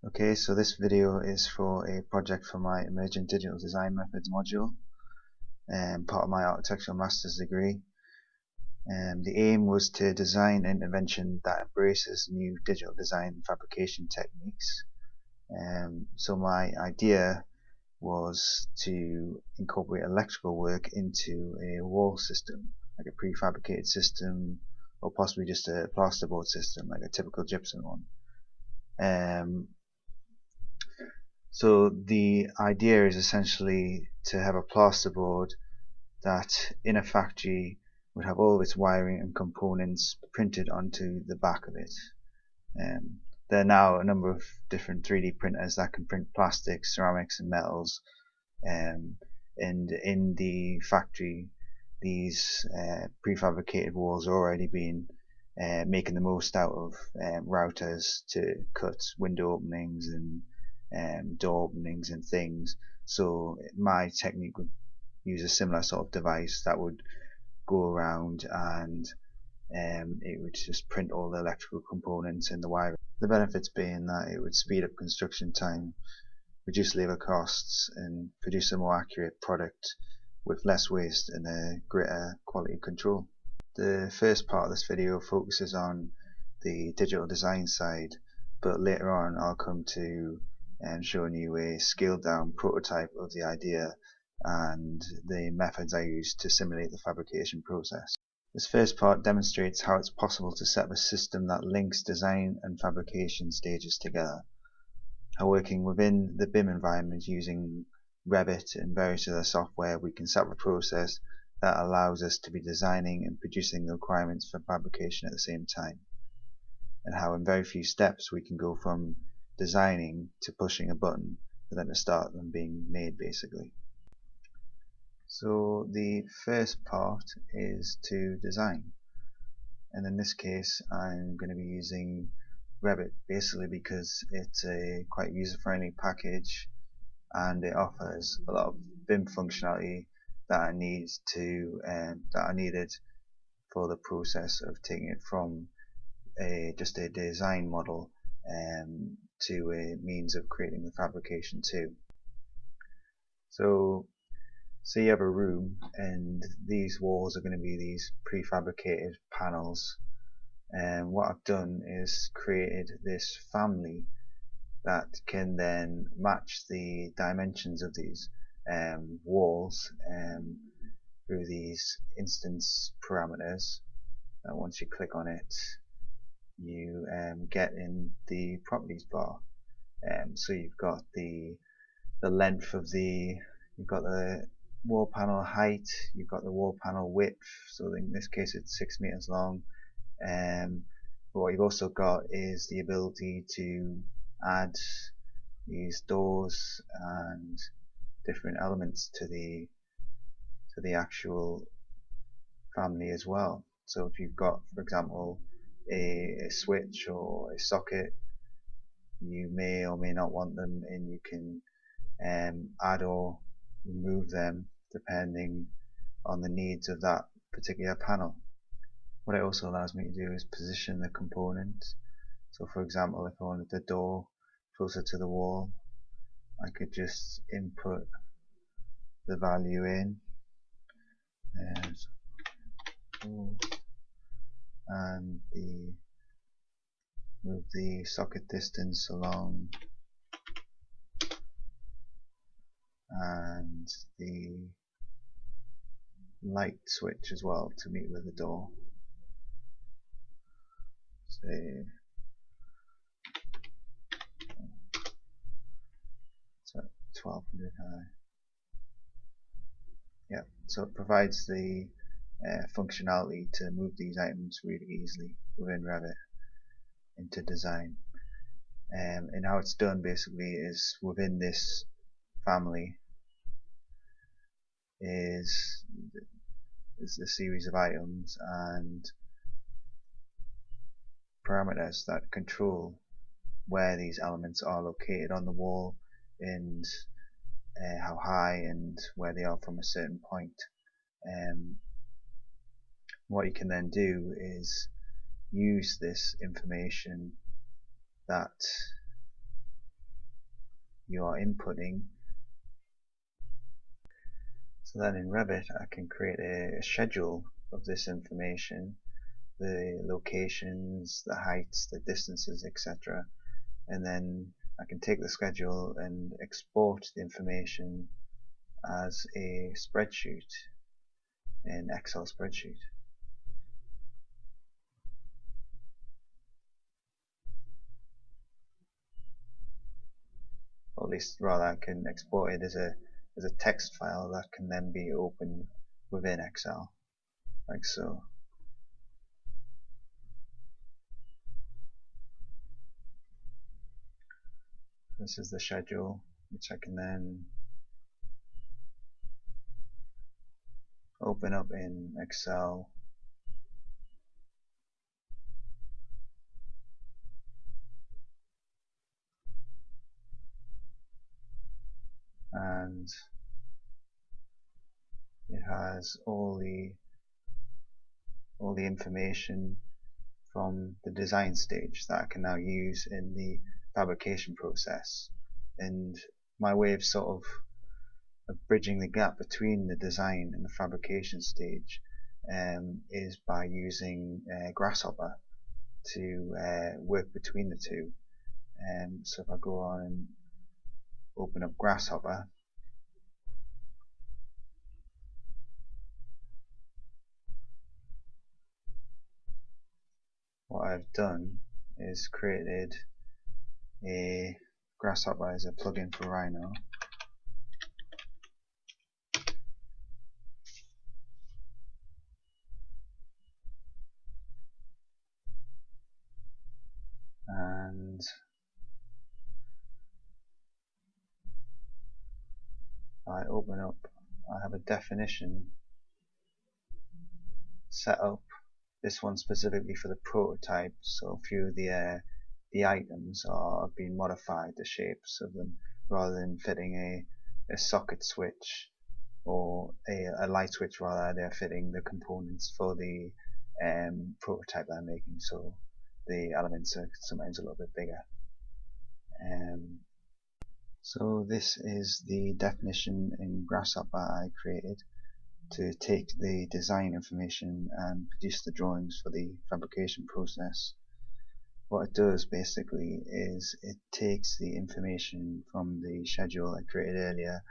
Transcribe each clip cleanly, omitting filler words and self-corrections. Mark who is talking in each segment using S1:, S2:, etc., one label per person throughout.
S1: Okay, so this video is for a project for my Emergent Digital Design Methods module, part of my architectural master's degree. The aim was to design an intervention that embraces new digital design and fabrication techniques. So my idea was to incorporate electrical work into a wall system, like a prefabricated system, or possibly just a plasterboard system, like a typical gypsum one. So the idea is essentially to have a plasterboard that in a factory would have all of its wiring and components printed onto the back of it. There are now a number of different 3D printers that can print plastics, ceramics and metals, and in the factory these prefabricated walls are already being making the most out of routers to cut window openings and door openings and things. So my technique would use a similar sort of device that would go around and it would just print all the electrical components and the wiring. The benefits being that it would speed up construction time, reduce labour costs and produce a more accurate product with less waste and a greater quality control. The first part of this video focuses on the digital design side, but later on I'll come to showing you a scaled down prototype of the idea and the methods I used to simulate the fabrication process. This first part demonstrates how it's possible to set up a system that links design and fabrication stages together. How working within the BIM environment using Revit and various other software we can set up a process that allows us to be designing and producing the requirements for fabrication at the same time, and how in very few steps we can go from designing to pushing a button for them to start them being made basically. So the first part is to design, and in this case I'm going to be using Revit basically because it's a quite user-friendly package and it offers a lot of BIM functionality that I needed for the process of taking it from just a design model to a means of creating the fabrication too. So say you have a room and these walls are going to be these prefabricated panels, and what I've done is created this family that can then match the dimensions of these walls through these instance parameters. Once you click on it, you get in the properties bar. So you've got the length of you've got the wall panel height, you've got the wall panel width, so in this case it's 6 meters long. But what you've also got is the ability to add these doors and different elements to the actual family as well. So if you've got, for example, a switch or a socket, you may or may not want them, and you can add or remove them depending on the needs of that particular panel. What it also allows me to do is position the components. So for example, if I wanted the door closer to the wall, I could just input the value in and move the socket distance along and the light switch as well to meet with the door. Say so 1200 high. Yeah, so it provides the functionality to move these items really easily within Revit into design. And how it's done basically is within this family is a series of items and parameters that control where these elements are located on the wall and how high and where they are from a certain point. What you can then do is use this information that you are inputting. So then in Revit I can create a schedule of this information, the locations, the heights, the distances, etc. And then I can take the schedule and export the information as a spreadsheet, an Excel spreadsheet. Or at least rather I can export it as a text file that can then be opened within Excel, like so. This is the schedule, which I can then open up in Excel. And it has all the information from the design stage that I can now use in the fabrication process. And my way of sort of bridging the gap between the design and the fabrication stage is by using Grasshopper to work between the two. So if I go on and open up Grasshopper, what I've done is created a Grasshopper as a plugin for Rhino. And I open up, I have a definition set up, this one specifically for the prototype, so a few of the items are being modified, the shapes of them, rather than fitting a socket switch or a light switch, rather they're fitting the components for the prototype that I'm making, so the elements are sometimes a little bit bigger. So this is the definition in Grasshopper I created to take the design information and produce the drawings for the fabrication process. What it does basically is it takes the information from the schedule I created earlier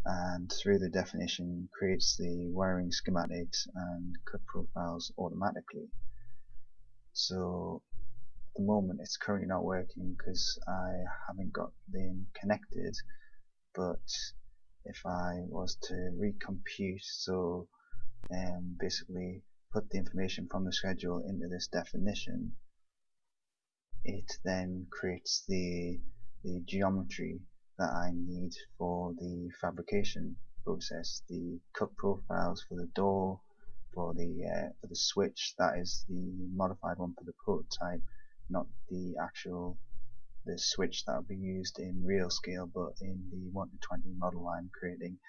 S1: and through the definition creates the wiring schematics and cut profiles automatically. So at the moment it's currently not working because I haven't got them connected, but if I was to recompute, so basically put the information from the schedule into this definition, it then creates the geometry that I need for the fabrication process, the cut profiles for the door, for the switch. That is the modified one for the prototype, not the actual switch that will be used in real scale, but in the 1:20 model I'm creating.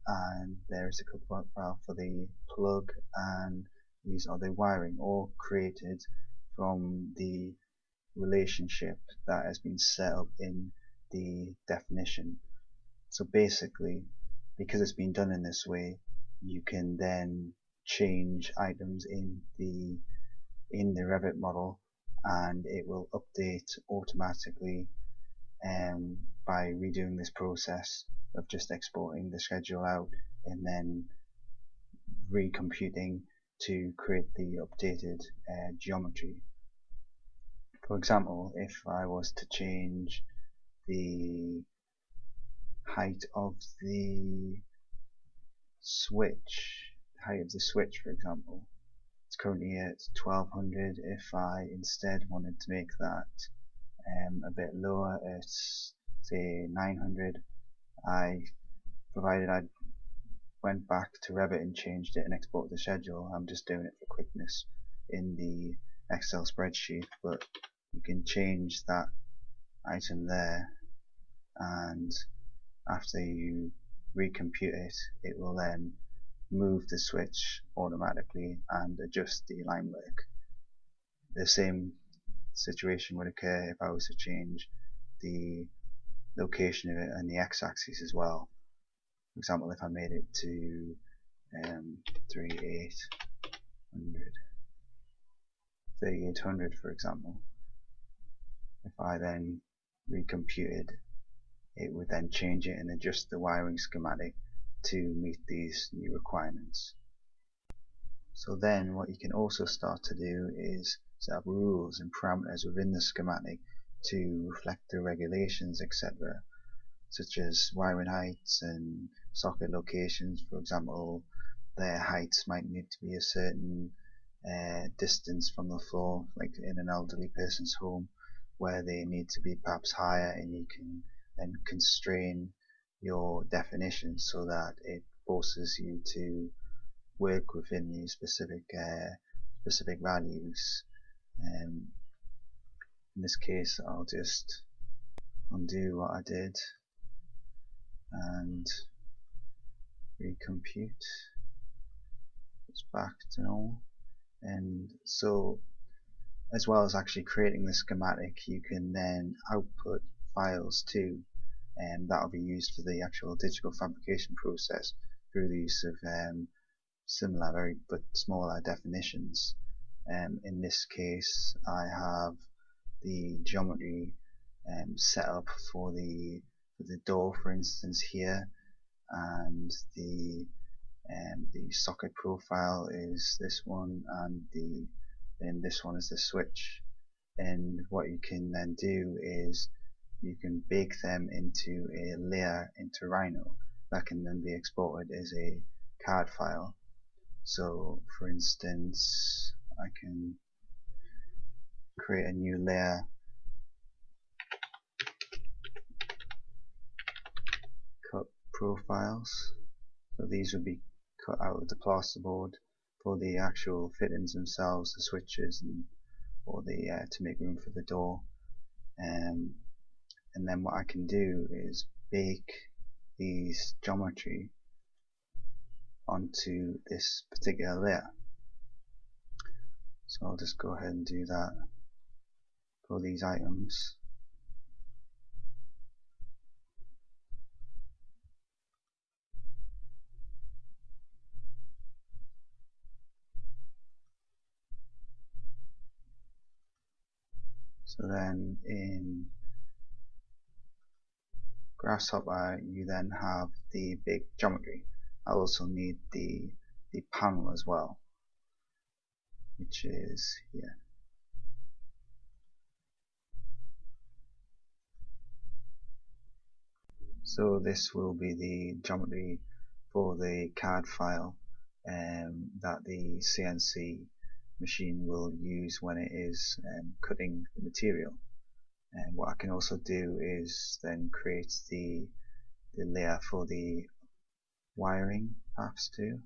S1: And there is a cut profile for the plug, and these are the wiring, all created from the relationship that has been set up in the definition. So basically, because it's been done in this way, you can then change items in the Revit model and it will update automatically by redoing this process of just exporting the schedule out and then recomputing to create the updated geometry. For example, if I was to change the height of the switch, for example, it's currently at 1200. If I instead wanted to make that a bit lower at say 900, provided I went back to Revit and changed it and exported the schedule. I'm just doing it for quickness in the Excel spreadsheet, but you can change that item there, and after you recompute it, it will then move the switch automatically and adjust the line work. The same situation would occur if I was to change the location of it and the x-axis as well. For example, if I made it to 3800 for example, if I then recomputed, it would then change it and adjust the wiring schematic to meet these new requirements. So then what you can also start to do is set up rules and parameters within the schematic to reflect the regulations, etc., such as wiring heights and socket locations. For example, their heights might need to be a certain distance from the floor, like in an elderly person's home, where they need to be perhaps higher, and you can then constrain your definition so that it forces you to work within these specific values. In this case, I'll just undo what I did and recompute. It's back to normal. And so, as well as actually creating the schematic, you can then output files too, and that will be used for the actual digital fabrication process through the use of similar but smaller definitions. In this case, I have the geometry set up for the door, for instance, here, and the socket profile is this one, and then this one is the switch. And what you can then do is you can bake them into a layer into Rhino that can then be exported as a CAD file. So for instance, I can create a new layer, cut profiles. So these would be cut out of the plasterboard for the actual fittings themselves, the switches, and or the to make room for the door. And then what I can do is bake these geometry onto this particular layer. So I'll just go ahead and do that for these items. So then in Grasshopper you then have the big geometry. I also need the panel as well, which is here. So this will be the geometry for the CAD file that the CNC machine will use when it is cutting the material. And what I can also do is then create the layer for the wiring paths too.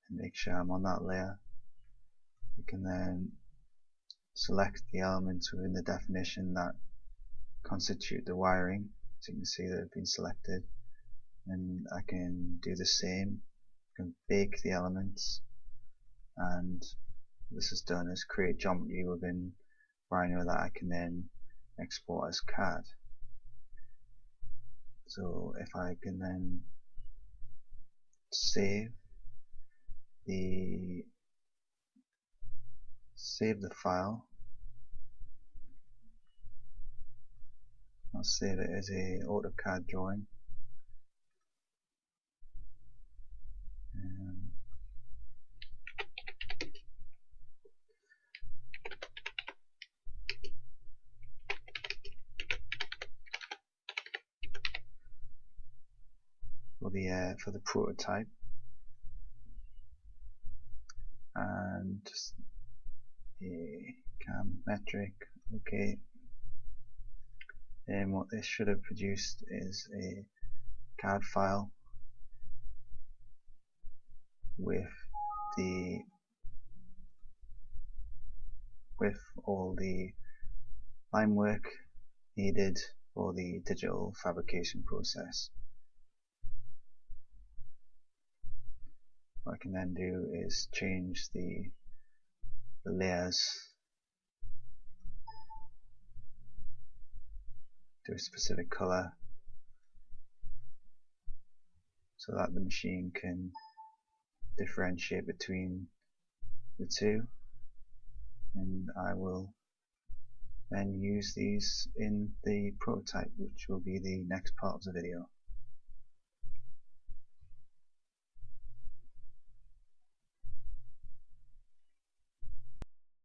S1: And make sure I'm on that layer. We can then select the elements within the definition that constitute the wiring. So you can see that have been selected, and I can do the same. I can bake the elements, and this is done as create geometry within Rhino that I can then export as CAD. So if I can then save the file, I'll save it as a AutoCAD drawing. For the prototype, and just a cam metric. Okay. And what this should have produced is a CAD file with all the line work needed for the digital fabrication process. What I can then do is change the the layers to a specific color so that the machine can differentiate between the two, and I will then use these in the prototype, which will be the next part of the video.